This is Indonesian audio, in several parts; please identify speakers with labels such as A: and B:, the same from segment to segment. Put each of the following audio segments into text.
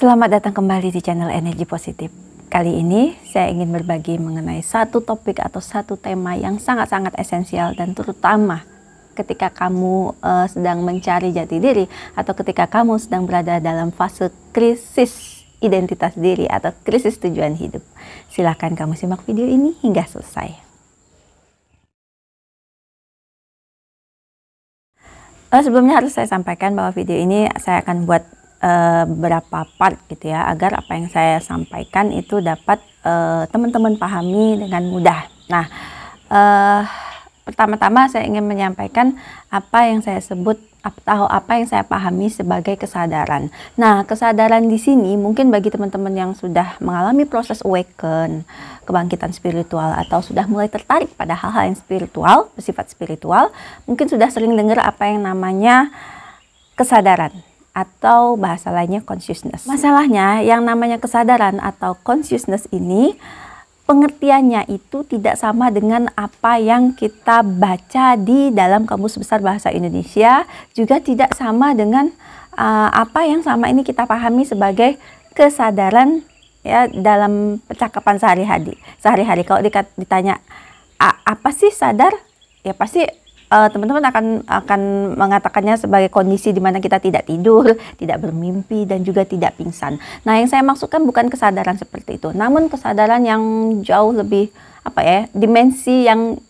A: Selamat datang kembali di channel Energi Positif. Kali ini saya ingin berbagi mengenai satu topik atau satu tema yang sangat-sangat esensial dan terutama ketika kamu sedang mencari jati diri atau ketika kamu sedang berada dalam fase krisis identitas diri atau krisis tujuan hidup. Silakan kamu simak video ini hingga selesai. Sebelumnya harus saya sampaikan bahwa video ini saya akan buat beberapa part gitu ya, agar apa yang saya sampaikan itu dapat teman-teman pahami dengan mudah. Nah, pertama-tama saya ingin menyampaikan apa yang saya sebut atau apa yang saya pahami sebagai kesadaran. Nah, kesadaran di sini mungkin bagi teman-teman yang sudah mengalami proses awaken, kebangkitan spiritual, atau sudah mulai tertarik pada hal-hal yang spiritual, bersifat spiritual, mungkin sudah sering dengar apa yang namanya kesadaran atau bahasa lainnya consciousness. Masalahnya yang namanya kesadaran atau consciousness ini pengertiannya itu tidak sama dengan apa yang kita baca di dalam Kamus Besar Bahasa Indonesia, juga tidak sama dengan apa yang selama ini kita pahami sebagai kesadaran ya dalam percakapan sehari-hari. Kalau ditanya apa sih sadar, ya pasti teman-teman akan mengatakannya sebagai kondisi di mana kita tidak tidur, tidak bermimpi, dan juga tidak pingsan. Nah, yang saya maksudkan bukan kesadaran seperti itu, namun kesadaran yang jauh lebih dimensi yang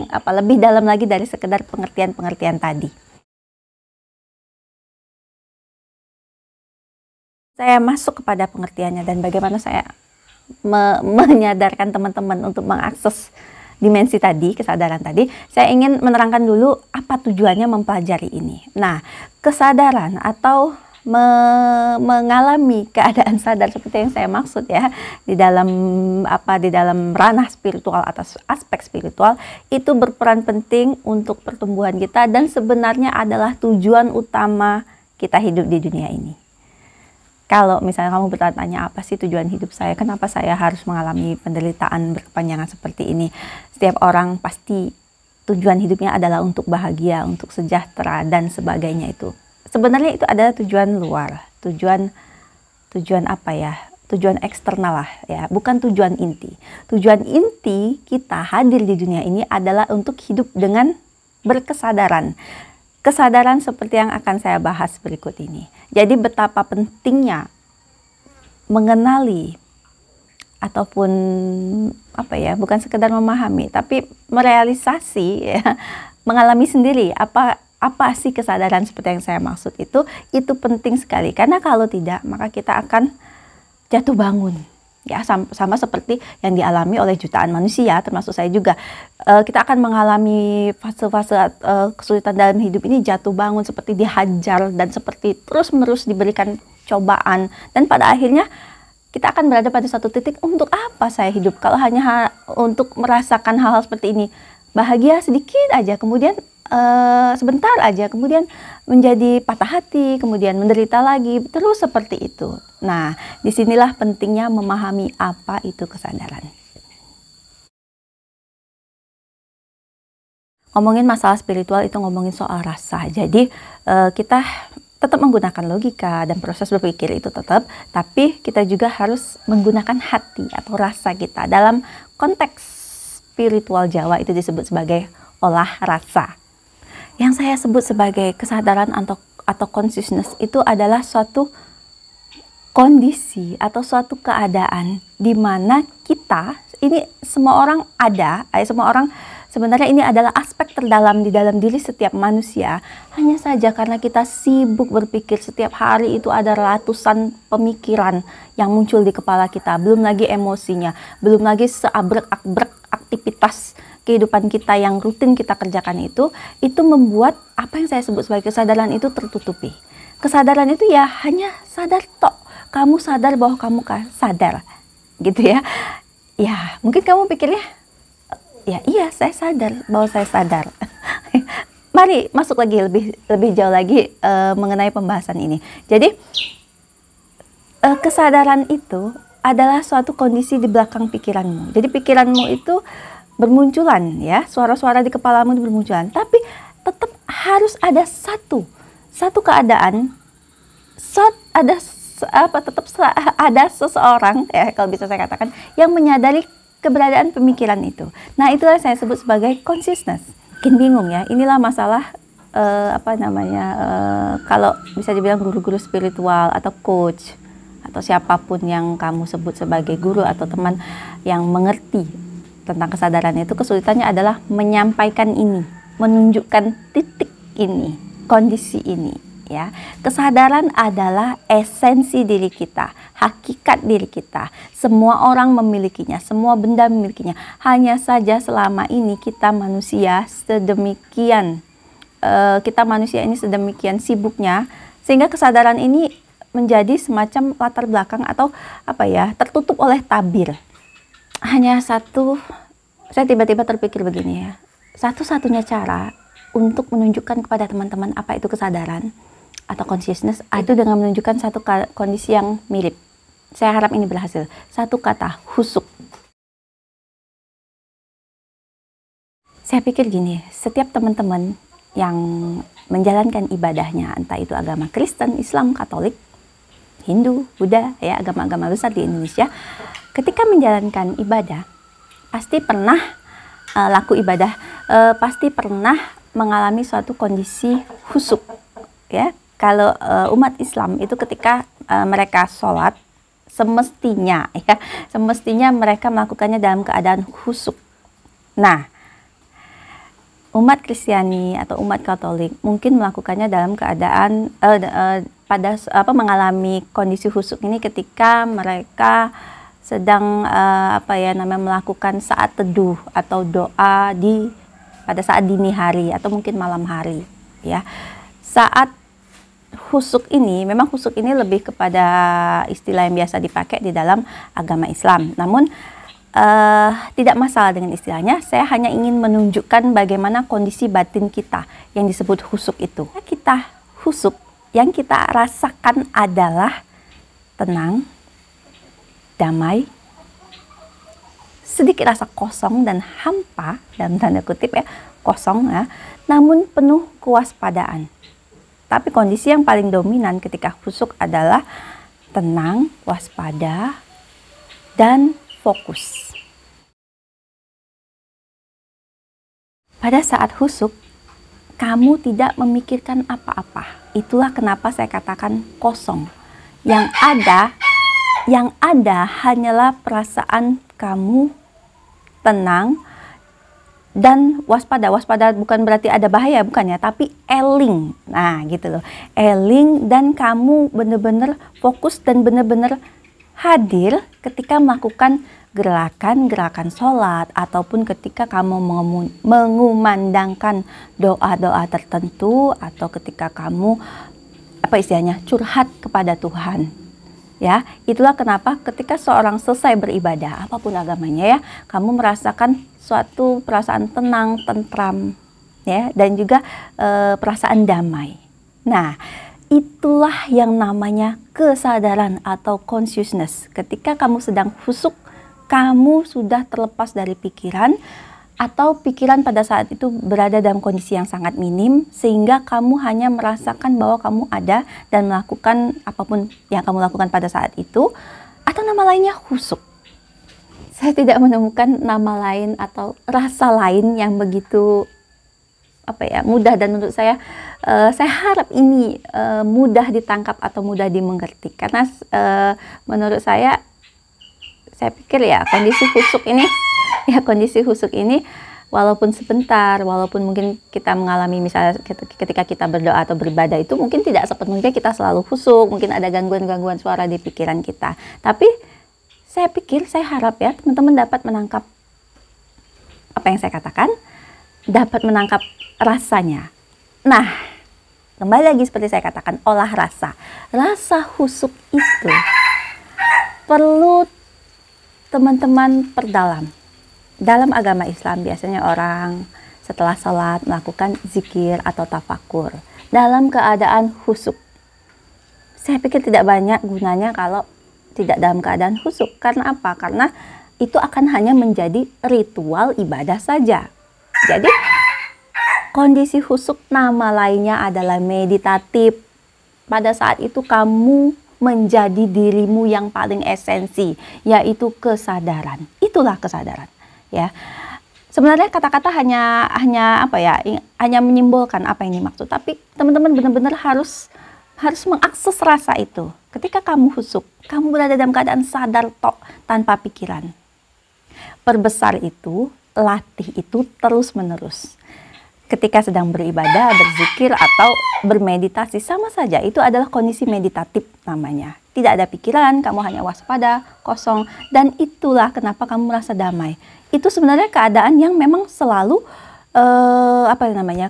A: lebih dalam lagi dari sekedar pengertian tadi. Saya masuk kepada pengertiannya dan bagaimana saya menyadarkan teman-teman untuk mengakses dimensi tadi, kesadaran tadi. Saya ingin menerangkan dulu apa tujuannya mempelajari ini. Nah, kesadaran atau mengalami keadaan sadar seperti yang saya maksud ya di dalam ranah spiritual atau aspek spiritual itu berperan penting untuk pertumbuhan kita dan sebenarnya adalah tujuan utama kita hidup di dunia ini. Kalau misalnya kamu bertanya apa sih tujuan hidup saya, kenapa saya harus mengalami penderitaan berkepanjangan seperti ini, setiap orang pasti tujuan hidupnya adalah untuk bahagia, untuk sejahtera dan sebagainya itu. Sebenarnya itu adalah tujuan luar, tujuan eksternal lah ya, bukan tujuan inti. Tujuan inti kita hadir di dunia ini adalah untuk hidup dengan berkesadaran. Kesadaran seperti yang akan saya bahas berikut ini. Jadi betapa pentingnya mengenali ataupun bukan sekedar memahami, tapi merealisasi ya, mengalami sendiri apa sih kesadaran seperti yang saya maksud itu penting sekali. Karena kalau tidak, maka kita akan jatuh bangun. Ya, sama seperti yang dialami oleh jutaan manusia, termasuk saya juga. Kita akan mengalami fase-fase kesulitan dalam hidup ini, jatuh bangun, seperti dihajar dan seperti terus-menerus diberikan cobaan. Dan pada akhirnya kita akan berada pada satu titik, untuk apa saya hidup kalau hanya untuk merasakan hal-hal seperti ini. Bahagia sedikit aja, kemudian sebentar aja, kemudian menjadi patah hati, kemudian menderita lagi, terus seperti itu. Nah, disinilah pentingnya memahami apa itu kesadaran. Ngomongin masalah spiritual itu ngomongin soal rasa. Jadi kita tetap menggunakan logika dan proses berpikir itu tetap, tapi kita juga harus menggunakan hati atau rasa kita. Dalam konteks spiritual Jawa itu disebut sebagai olah rasa. Yang saya sebut sebagai kesadaran atau consciousness itu adalah suatu kondisi atau suatu keadaan di mana kita, ini semua orang sebenarnya ini adalah aspek terdalam di dalam diri setiap manusia. Hanya saja karena kita sibuk berpikir setiap hari, itu ada ratusan pemikiran yang muncul di kepala kita, belum lagi emosinya, belum lagi seabrek-abrek aktivitas kehidupan kita yang rutin kita kerjakan itu membuat apa yang saya sebut sebagai kesadaran itu tertutupi. Kesadaran itu ya hanya sadar tok. Kamu sadar bahwa kamu sadar, gitu ya. Ya, mungkin kamu pikirnya, ya iya saya sadar bahwa saya sadar. Mari masuk lagi lebih jauh lagi mengenai pembahasan ini. Jadi kesadaran itu adalah suatu kondisi di belakang pikiranmu. Jadi pikiranmu itu bermunculan ya, suara-suara di kepalamu itu bermunculan, tapi tetap harus ada satu keadaan, ada ada seseorang, ya kalau bisa saya katakan, yang menyadari keberadaan pemikiran itu. Nah, itulah saya sebut sebagai consciousness. Mungkin bingung ya, inilah masalah kalau bisa dibilang guru-guru spiritual atau coach atau siapapun yang kamu sebut sebagai guru atau teman yang mengerti tentang kesadaran itu, kesulitannya adalah menyampaikan ini, menunjukkan titik ini, kondisi ini, ya. Kesadaran adalah esensi diri kita, hakikat diri kita. Semua orang memilikinya, semua benda memilikinya. Hanya saja selama ini kita manusia sedemikian sibuknya sehingga kesadaran ini menjadi semacam latar belakang atau tertutup oleh tabir. Hanya satu, saya tiba-tiba terpikir begini ya, satu-satunya cara untuk menunjukkan kepada teman-teman apa itu kesadaran atau consciousness itu dengan menunjukkan satu kondisi yang mirip. Saya harap ini berhasil. Satu kata, husuk. Saya pikir gini, setiap teman-teman yang menjalankan ibadahnya, entah itu agama Kristen, Islam, Katolik, Hindu, Buddha, ya, agama-agama besar di Indonesia, ketika menjalankan ibadah, pasti pernah pasti pernah mengalami suatu kondisi husuk, ya. Kalau umat Islam itu ketika mereka sholat, semestinya mereka melakukannya dalam keadaan husuk. Nah, umat Kristiani atau umat Katolik mungkin melakukannya dalam keadaan mengalami kondisi husuk ini ketika mereka sedang melakukan saat teduh atau doa pada saat dini hari atau mungkin malam hari, ya. Saat husuk ini, memang husuk ini lebih kepada istilah yang biasa dipakai di dalam agama Islam. Namun tidak masalah dengan istilahnya, saya hanya ingin menunjukkan bagaimana kondisi batin kita yang disebut husuk itu. Kita husuk, yang kita rasakan adalah tenang, damai, sedikit rasa kosong dan hampa, dalam tanda kutip ya, kosong ya, namun penuh kewaspadaan. Tapi kondisi yang paling dominan ketika husuk adalah tenang, waspada, dan fokus. Pada saat husuk, kamu tidak memikirkan apa-apa. Itulah kenapa saya katakan kosong. Yang ada hanyalah perasaan kamu tenang dan waspada. Waspada bukan berarti ada bahaya, bukan ya, tapi eling. Nah, gitu loh. Eling, dan kamu benar-benar fokus dan benar-benar hadir ketika melakukan gerakan sholat, ataupun ketika kamu mengumandangkan doa-doa tertentu, atau ketika kamu curhat kepada Tuhan. Ya, itulah kenapa ketika seorang selesai beribadah, apapun agamanya ya, kamu merasakan suatu perasaan tenang, tentram, ya, dan juga perasaan damai. Nah, itulah yang namanya kesadaran atau consciousness. Ketika kamu sedang husuk, kamu sudah terlepas dari pikiran, atau pikiran pada saat itu berada dalam kondisi yang sangat minim, sehingga kamu hanya merasakan bahwa kamu ada dan melakukan apapun yang kamu lakukan pada saat itu, atau nama lainnya husuk. Saya tidak menemukan nama lain atau rasa lain yang begitu mudah, dan menurut saya harap ini mudah ditangkap atau mudah dimengerti, karena menurut saya pikir ya kondisi husuk ini walaupun sebentar, walaupun mungkin kita mengalami, misalnya ketika kita berdoa atau beribadah itu mungkin tidak sepenuhnya kita selalu husuk, mungkin ada gangguan-gangguan suara di pikiran kita, tapi saya harap ya teman-teman dapat menangkap apa yang saya katakan, dapat menangkap rasanya. Nah, kembali lagi seperti saya katakan, olah rasa husuk itu perlu teman-teman perdalam. Dalam agama Islam biasanya orang setelah sholat melakukan zikir atau tafakur dalam keadaan husuk. Saya pikir tidak banyak gunanya kalau tidak dalam keadaan husuk. Karena apa? Karena itu akan hanya menjadi ritual ibadah saja. Jadi kondisi husuk nama lainnya adalah meditatif. Pada saat itu kamu menjadi dirimu yang paling esensi, yaitu kesadaran. Itulah kesadaran, ya. Sebenarnya kata-kata hanya apa ya, hanya menyimbolkan apa yang dimaksud, tapi teman-teman benar-benar harus mengakses rasa itu. Ketika kamu husuk, kamu berada dalam keadaan sadar tok, tanpa pikiran. Perbesar itu, latih itu terus-menerus. Ketika sedang beribadah, berzikir, atau bermeditasi, sama saja. Itu adalah kondisi meditatif namanya. Tidak ada pikiran, kamu hanya waspada, kosong. Dan itulah kenapa kamu merasa damai. Itu sebenarnya keadaan yang memang selalu,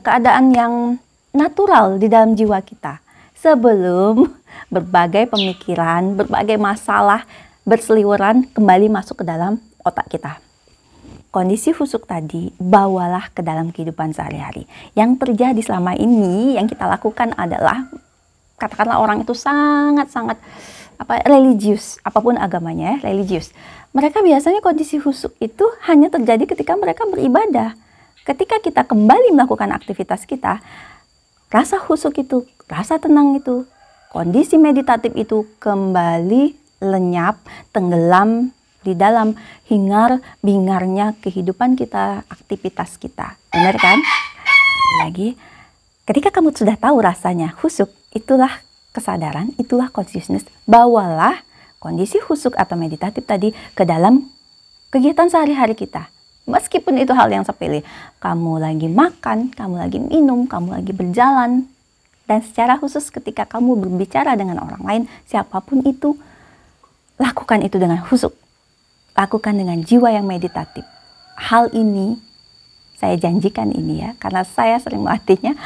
A: keadaan yang natural di dalam jiwa kita. Sebelum berbagai pemikiran, berbagai masalah berseliweran kembali masuk ke dalam otak kita. Kondisi husuk tadi bawalah ke dalam kehidupan sehari-hari. Yang terjadi selama ini yang kita lakukan adalah, katakanlah orang itu sangat-sangat religius, apapun agamanya, religius. Mereka biasanya kondisi husuk itu hanya terjadi ketika mereka beribadah. Ketika kita kembali melakukan aktivitas kita, rasa husuk itu, rasa tenang itu, kondisi meditatif itu kembali lenyap, tenggelam di dalam hingar-bingarnya kehidupan kita, aktivitas kita. Benar kan? Lagi, ketika kamu sudah tahu rasanya husuk, itulah kesadaran, itulah consciousness. Bawalah kondisi husuk atau meditatif tadi ke dalam kegiatan sehari-hari kita. Meskipun itu hal yang sepele. Kamu lagi makan, kamu lagi minum, kamu lagi berjalan. Dan secara khusus ketika kamu berbicara dengan orang lain, siapapun itu, lakukan itu dengan husuk. Lakukan dengan jiwa yang meditatif. Hal ini, saya janjikan ini ya, karena saya sering melatihnya,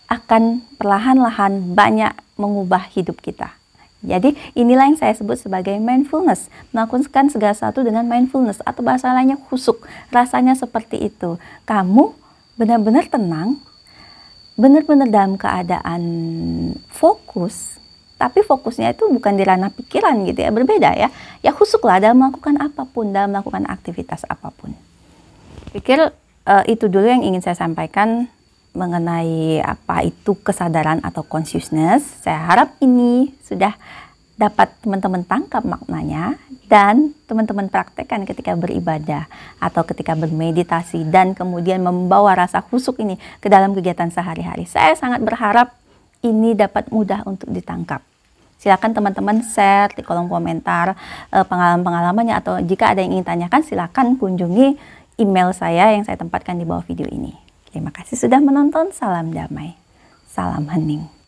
A: akan perlahan-lahan banyak mengubah hidup kita. Jadi inilah yang saya sebut sebagai mindfulness. Melakukan segala sesuatu dengan mindfulness, atau bahasa lainnya husuk. Rasanya seperti itu. Kamu benar-benar tenang, benar-benar dalam keadaan fokus. Tapi fokusnya itu bukan di ranah pikiran gitu ya, berbeda ya. Ya husuklah dalam melakukan apapun, dalam melakukan aktivitas apapun. Pikir itu dulu yang ingin saya sampaikan mengenai apa itu kesadaran atau consciousness. Saya harap ini sudah dapat teman-teman tangkap maknanya dan teman-teman praktekkan ketika beribadah atau ketika bermeditasi dan kemudian membawa rasa husuk ini ke dalam kegiatan sehari-hari. Saya sangat berharap ini dapat mudah untuk ditangkap. Silakan teman-teman share di kolom komentar pengalaman-pengalamannya, atau jika ada yang ingin tanyakan silakan kunjungi email saya yang saya tempatkan di bawah video ini. Terima kasih sudah menonton. Salam damai, salam hening.